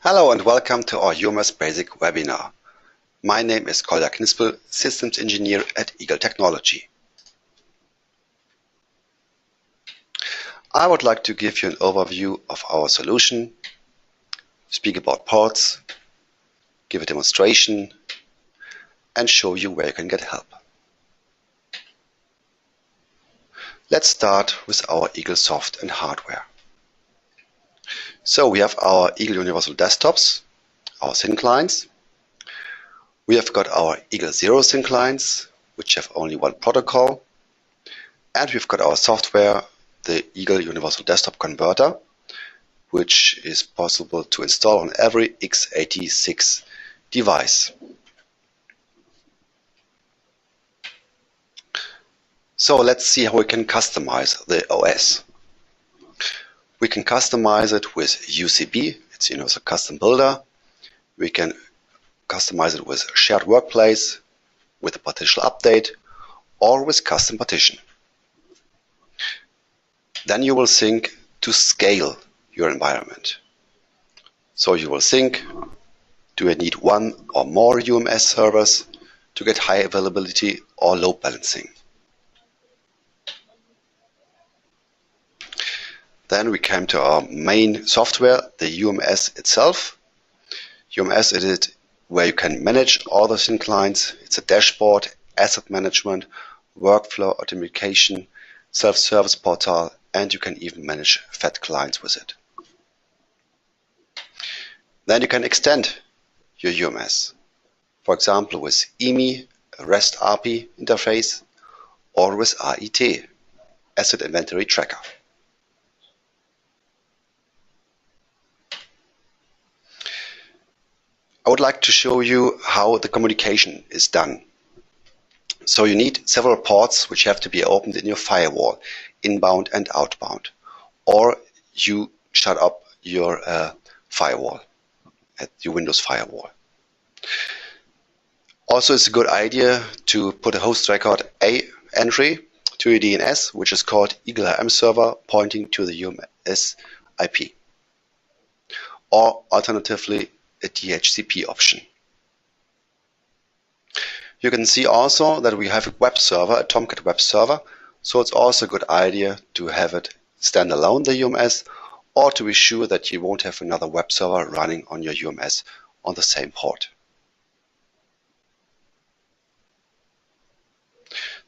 Hello and welcome to our UMS Basic webinar. My name is Kolja Knispel, Systems Engineer at IGEL Technology. I would like to give you an overview of our solution, speak about ports, give a demonstration, and show you where you can get help. Let's start with our IGEL soft and hardware. So we have our IGEL Universal Desktops, our thin clients. We have got our IGEL Zero thin clients, which have only one protocol. And we've got our software, the IGEL Universal Desktop Converter, which is possible to install on every x86 device. So let's see how we can customize the OS. We can customize it with UCB, it's a custom builder. We can customize it with shared workplace, with a partition update, or with custom partition. Then you will think to scale your environment. So you will think, do I need one or more UMS servers to get high availability or load balancing? Then we came to our main software, the UMS itself. UMS is it where you can manage all the thin clients. It's a dashboard, asset management, workflow automation, self-service portal, and you can even manage fat clients with it. Then you can extend your UMS, for example with EMI, a REST API interface, or with AIT, Asset Inventory Tracker. I would like to show you how the communication is done. So you need several ports which have to be opened in your firewall, inbound and outbound, or you shut up your firewall at your Windows firewall. Also, it's a good idea to put a host record A entry to your DNS, which is called IGEL IM server pointing to the UMS IP, or alternatively a DHCP option. You can see also that we have a web server, a Tomcat web server, so it's also a good idea to have it standalone, the UMS, or to be sure that you won't have another web server running on your UMS on the same port.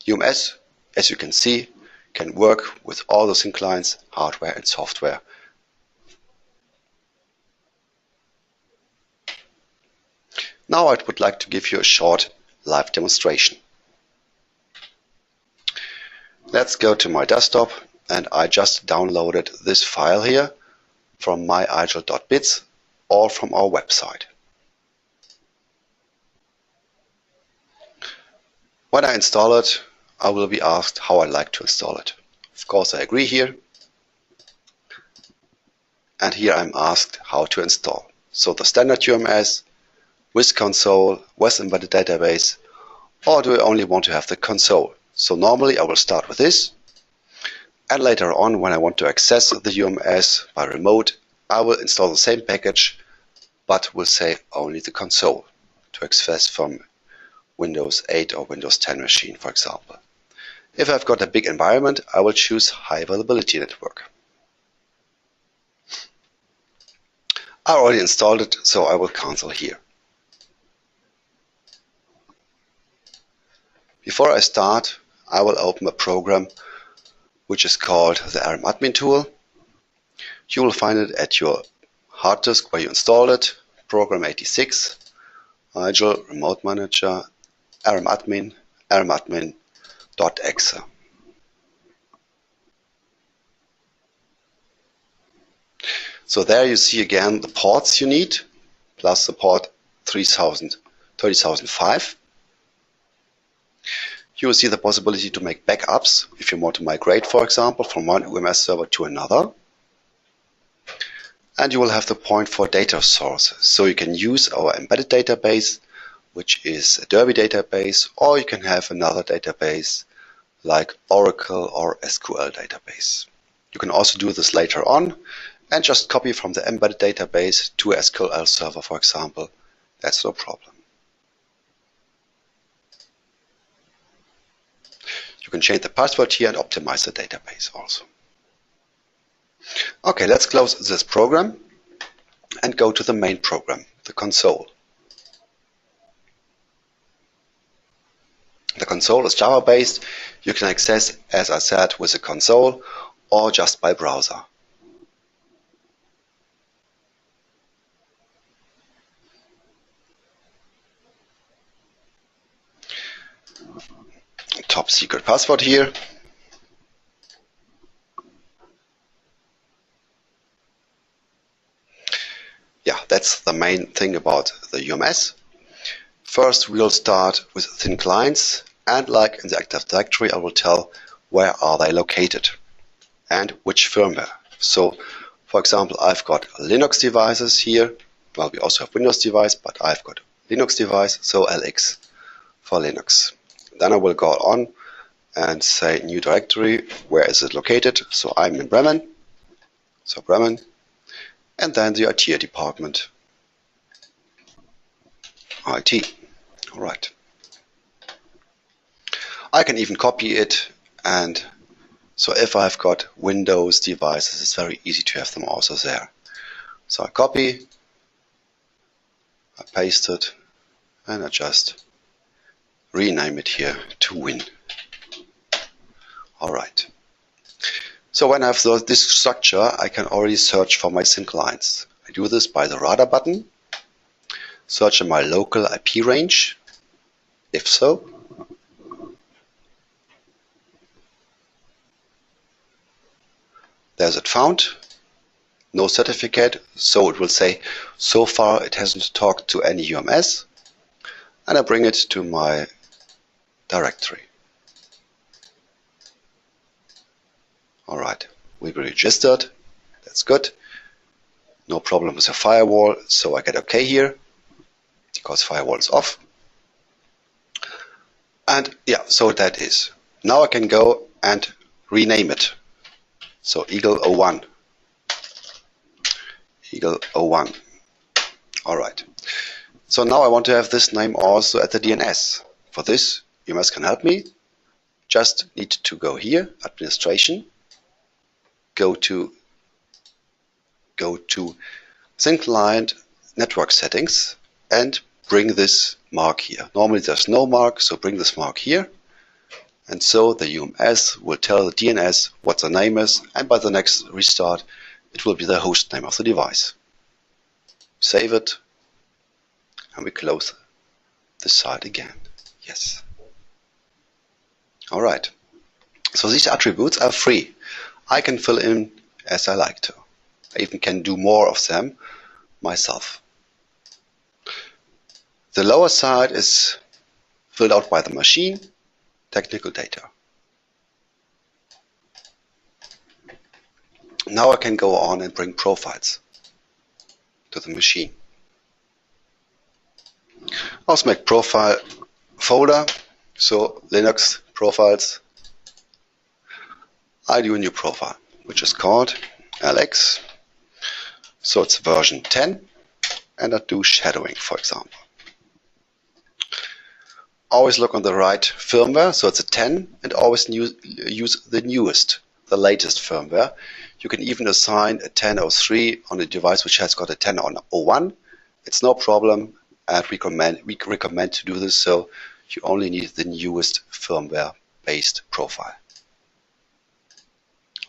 UMS, as you can see, can work with all the thin clients, hardware and software. Now I would like to give you a short live demonstration. Let's go to my desktop, and I just downloaded this file here from my igel.bits or from our website. When I install it, I will be asked how I like to install it. Of course, I agree here. And here I'm asked how to install. So the standard UMS, with console, with embedded database, or do I only want to have the console? So normally I will start with this, and later on when I want to access the UMS by remote, I will install the same package, but will say only the console to access from Windows 8 or Windows 10 machine, for example. If I've got a big environment, I will choose high availability network. I already installed it, so I will cancel here. Before I start, I will open a program which is called the RM admin tool. You will find it at your hard disk where you installed it, program 86, IGEL remote manager, RM admin.exe. So there you see again the ports you need, plus the port 30005. You will see the possibility to make backups if you want to migrate, for example, from one UMS server to another. And you will have the point for data source. So you can use our embedded database, which is a Derby database, or you can have another database like Oracle or SQL database. You can also do this later on and just copy from the embedded database to a SQL server, for example. That's no problem. You can change the password here and optimize the database also. Okay, let's close this program and go to the main program, the console. The console is Java based. You can access, as I said, with the console or just by browser. Top secret password here. Yeah, that's the main thing about the UMS. First, we'll start with thin clients, and like in the Active Directory, I will tell where are they located and which firmware. So, for example, I've got Linux devices here. Well, we also have Windows device, but I've got Linux device, so LX for Linux. Then I will go on and say new directory, where is it located? So I'm in Bremen, so Bremen, and then the IT department. IT, all right. I can even copy it, and so if I've got Windows devices, it's very easy to have them also there. So I copy, I paste it, and I just rename it here to Win. All right. So when I have this structure, I can already search for my thin clients. I do this by the radar button, search in my local IP range, if so. There's it found. No certificate, so it will say, so far it hasn't talked to any UMS. And I bring it to my directory. Alright, we were registered. That's good. No problem with the firewall, so I get OK here, because firewall is off. And yeah, so that is. Now I can go and rename it. So IGEL 01. IGEL 01. Alright. So now I want to have this name also at the DNS. For this, UMS can help me. Just need to go here, administration, go to thin client network settings and bring this mark here. Normally there's no mark, so bring this mark here. And so the UMS will tell the DNS what the name is, and by the next restart, it will be the host name of the device. Save it, and we close the site again. Yes. All right. So these attributes are free. I can fill in as I like to. I even can do more of them myself. The lower side is filled out by the machine. Technical data. Now I can go on and bring profiles to the machine. Also make profile folder, so Linux profiles. I do a new profile, which is called LX. So it's version 10, and I do shadowing, for example. Always look on the right firmware, so it's a 10, and always use the newest, the latest firmware. You can even assign a 10.03 on a device which has got a 10.01. It's no problem, and we recommend to do this, so you only need the newest firmware-based profile.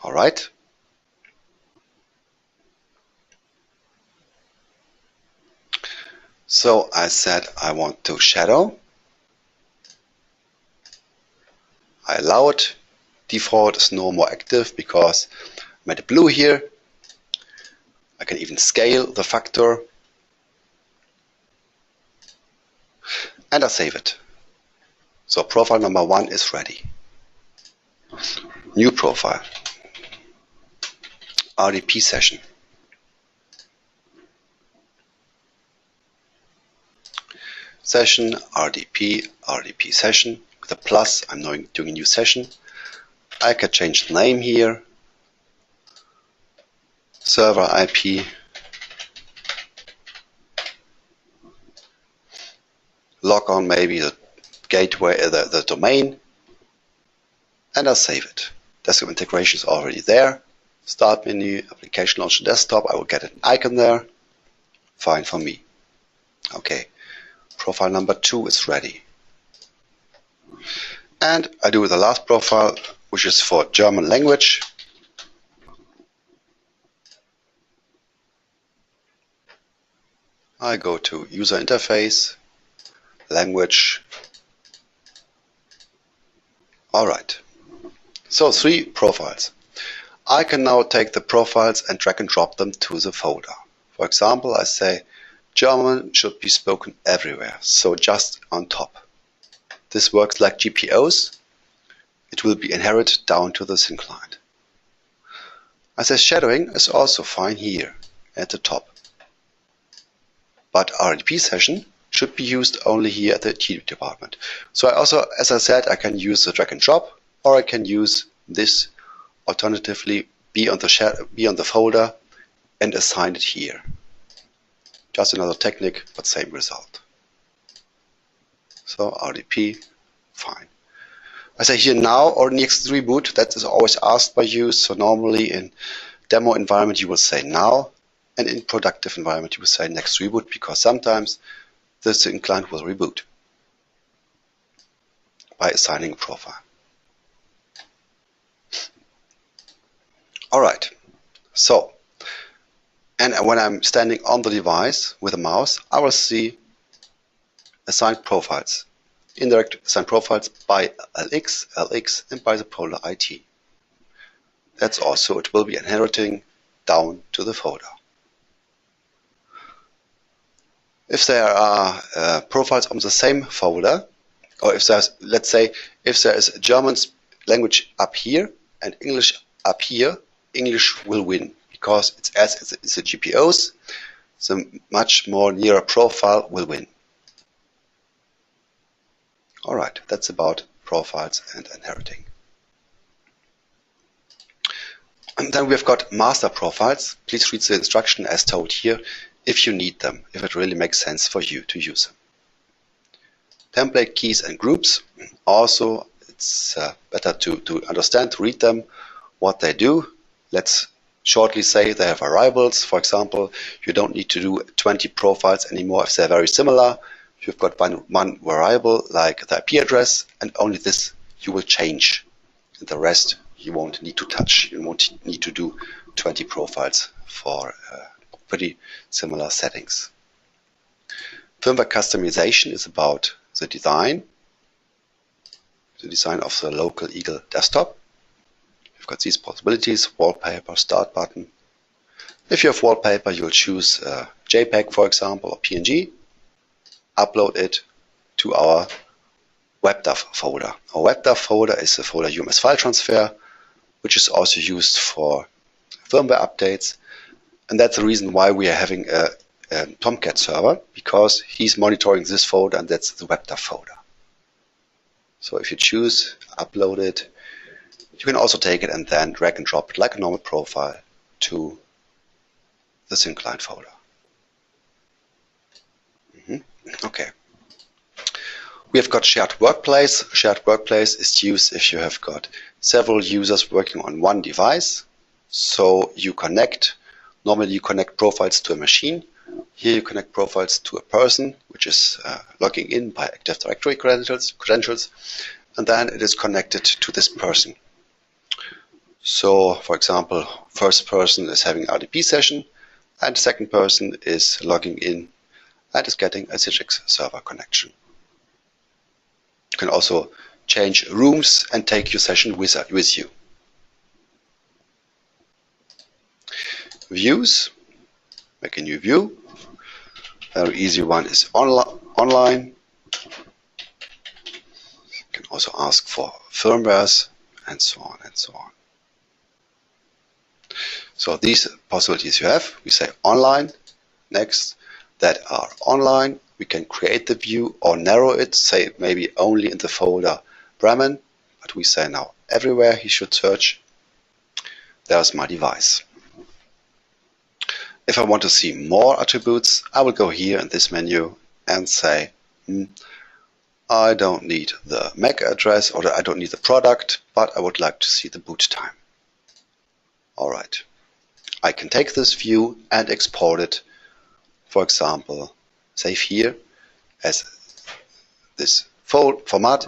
All right. So I said I want to shadow. I allow it. Default is no more active because I made it blue here. I can even scale the factor. And I save it. So profile number 1 is ready. New profile. RDP session. Session, RDP session. With a plus, I'm doing a new session. I can change the name here. server IP, log on maybe the gateway, the domain, and I'll save it. Desktop integration is already there. Start menu, application launcher desktop, I will get an icon there. Fine for me. Okay, profile number 2 is ready. And I do the last profile, which is for German language. I go to user interface, language. Alright, so 3 profiles. I can now take the profiles and drag and drop them to the folder. For example, I say German should be spoken everywhere, so just on top. This works like GPOs. It will be inherited down to the thin client. I say shadowing is also fine here at the top. But RDP session should be used only here at the T department. So I also, as I said, I can use the drag and drop, or I can use this alternatively be on the folder and assign it here. Just another technique, but same result. So RDP, fine. I say here now or next reboot, that is always asked by you. So normally in demo environment you will say now, and in productive environment you will say next reboot, because sometimes the thin client will reboot by assigning a profile. Alright, so, and when I'm standing on the device with a mouse, I will see assigned profiles. Indirect assigned profiles by LX, LX, and by the polar IT. That's also, it will be inheriting down to the folder. If there are profiles on the same folder, or if there's, let's say, if there is German language up here and English up here, English will win, because it's a GPOs, the much more nearer profile will win. Alright, that's about profiles and inheriting. And then we've got master profiles. Please read the instruction as told here if you need them, if it really makes sense for you to use them. Template keys and groups. Also, it's better to understand, to read them, what they do. Let's shortly say they have variables. For example, you don't need to do 20 profiles anymore if they're very similar. You've got one variable like the IP address, and only this you will change. And the rest you won't need to touch. You won't need to do 20 profiles for pretty similar settings. Firmware customization is about the design of the local IGEL desktop. You've got these possibilities: wallpaper, start button. If you have wallpaper, you'll choose JPEG, for example, or PNG. Upload it to our WebDAV folder. Our WebDAV folder is the folder UMS file transfer, which is also used for firmware updates. And that's the reason why we are having a Tomcat server, because he's monitoring this folder, and that's the WebDAV folder. So if you choose upload it, you can also take it and then drag and drop it like a normal profile to the thin client folder. Okay. We have got shared workplace. Shared workplace is used if you have got several users working on one device. So you connect, normally you connect profiles to a machine. Here you connect profiles to a person, which is logging in by Active Directory credentials, and then it is connected to this person. So, for example, first person is having an RDP session, and the second person is logging in and is getting a Citrix server connection. You can also change rooms and take your session with you. Views, make a new view. Very easy one is online. You can also ask for firmwares and so on and so on. So these possibilities you have, we say online, next, that are online. We can create the view or narrow it, say maybe only in the folder Bremen, but we say now everywhere he should search. There's my device. If I want to see more attributes, I will go here in this menu and say, I don't need the MAC address or I don't need the product, but I would like to see the boot time. Alright, I can take this view and export it, for example, save here as this format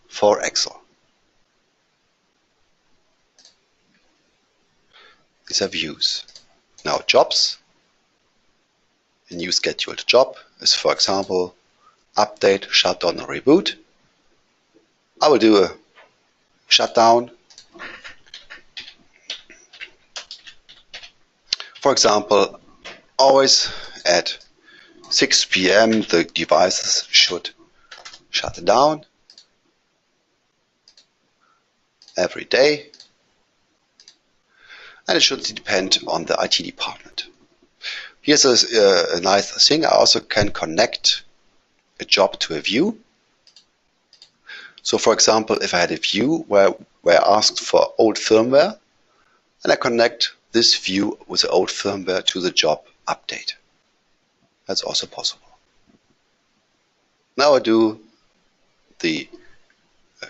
for Excel. These are views. Now jobs. A new scheduled job is, for example, update, shutdown, or reboot. I will do a shutdown. For example, always at 6 p.m. the devices should shut down every day, and it should depend on the IT department. Here's a nice thing. I also can connect a job to a view. So for example, if I had a view where I asked for old firmware, and I connect this view with the old firmware to the job update. That's also possible. Now I do the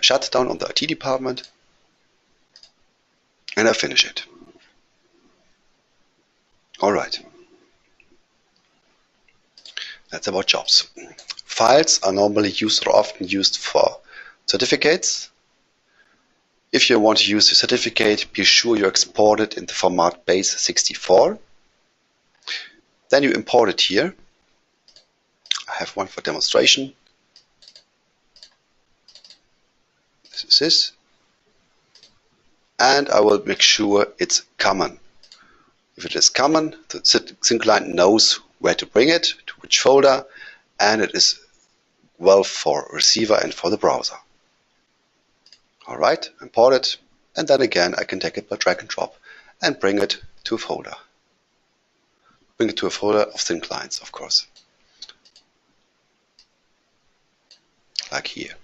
shutdown on the IT department and I finish it. Alright. That's about jobs. Files are normally used or often used for certificates. If you want to use the certificate, be sure you export it in the format base64. Then you import it here. I have one for demonstration. This is this. And I will make sure it's common. If it is common, the thin client knows where to bring it, to which folder, and it is well for receiver and for the browser. Alright, import it, and then again I can take it by drag and drop and bring it to a folder. Bring it to a folder of thin clients, of course. Like here.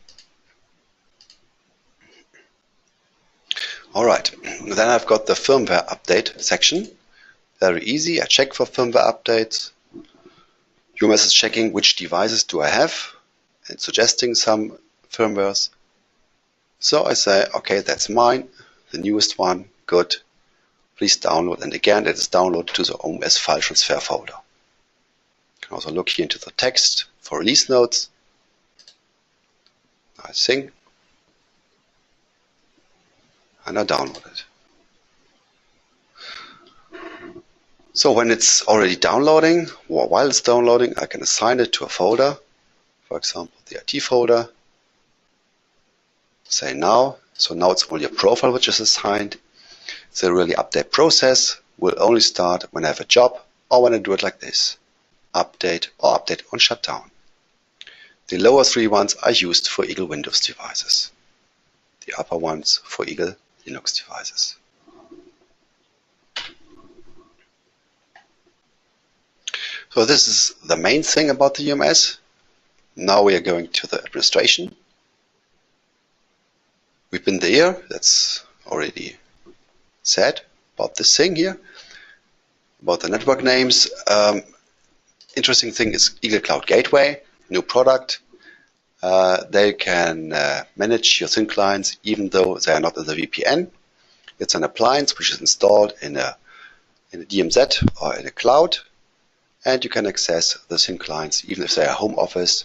Alright, then I've got the firmware update section. Very easy, I check for firmware updates. UMS is checking which devices do I have and suggesting some firmwares. So I say, okay, that's mine, the newest one, good. Please download, and again it is downloaded to the UMS file transfer folder. You can also look here into the text for release notes. Nice thing. And I download it. So when it's already downloading, or while it's downloading, I can assign it to a folder. For example, the IT folder. Say now. So now it's only a profile which is assigned. The really update process will only start when I have a job or when I do it like this. Update or update on shutdown. The lower three ones are used for IGEL Windows devices. The upper ones for IGEL Linux devices. So this is the main thing about the UMS. Now we are going to the administration. We've been there, that's already said about this thing here, about the network names. Interesting thing is IGEL Cloud Gateway, new product. They can manage your thin clients even though they are not in the VPN. It's an appliance which is installed in a DMZ or in a cloud, and you can access the thin clients even if they are home office.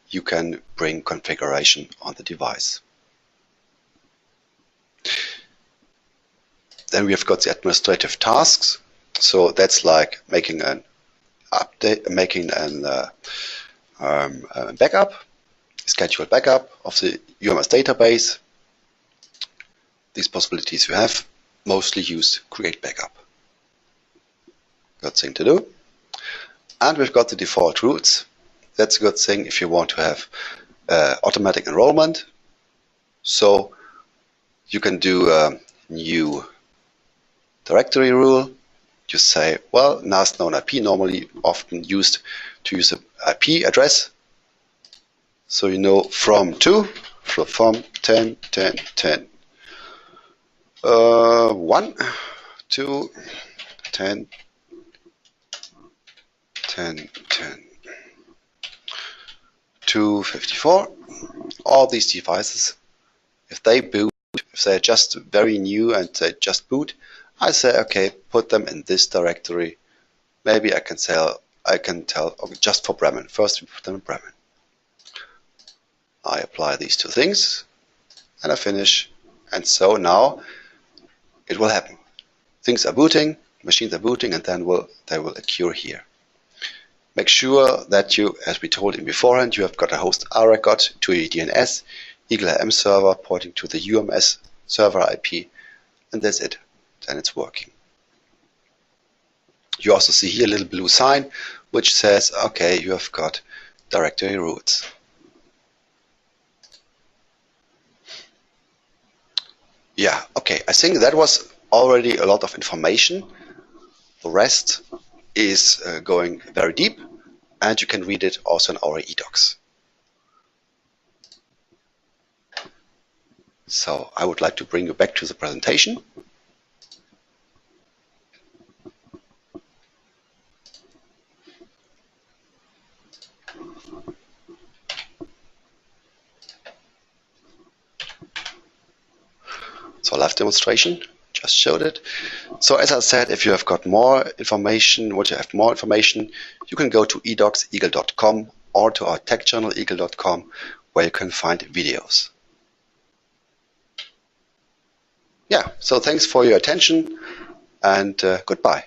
You can bring configuration on the device. Then we have got the administrative tasks. So that's like making an update, making a backup, scheduled backup of the UMS database. These possibilities you have mostly use create backup. Good thing to do. And we've got the default routes. That's a good thing if you want to have automatic enrollment. So you can do a new directory rule. You say, well, last known IP, normally often used to use an IP address. So you know from 10, 10, 10. 1 to 10, 10, 10, 254. All these devices, if they boot, if they're just very new and they just boot, I say, okay, put them in this directory. Maybe I can tell, okay, just for Bremen. First we put them in Bremen. I apply these two things and I finish. And so now it will happen. Things are booting, machines are booting, and then they will occur here. Make sure that you, as we told you beforehand, you have got a host R record to your DNS, IGEL IM server pointing to the UMS server IP, and that's it. Then it's working. You also see here a little blue sign which says, okay, you have got directory roots. Yeah, okay, I think that was already a lot of information. The rest is going very deep, and you can read it also in our eDocs. So I would like to bring you back to the presentation. So live demonstration, just showed it. So as I said, if you have got more information, you can go to edocs.igel.com or to our tech channel igel.com, where you can find videos. Yeah, so thanks for your attention, and goodbye.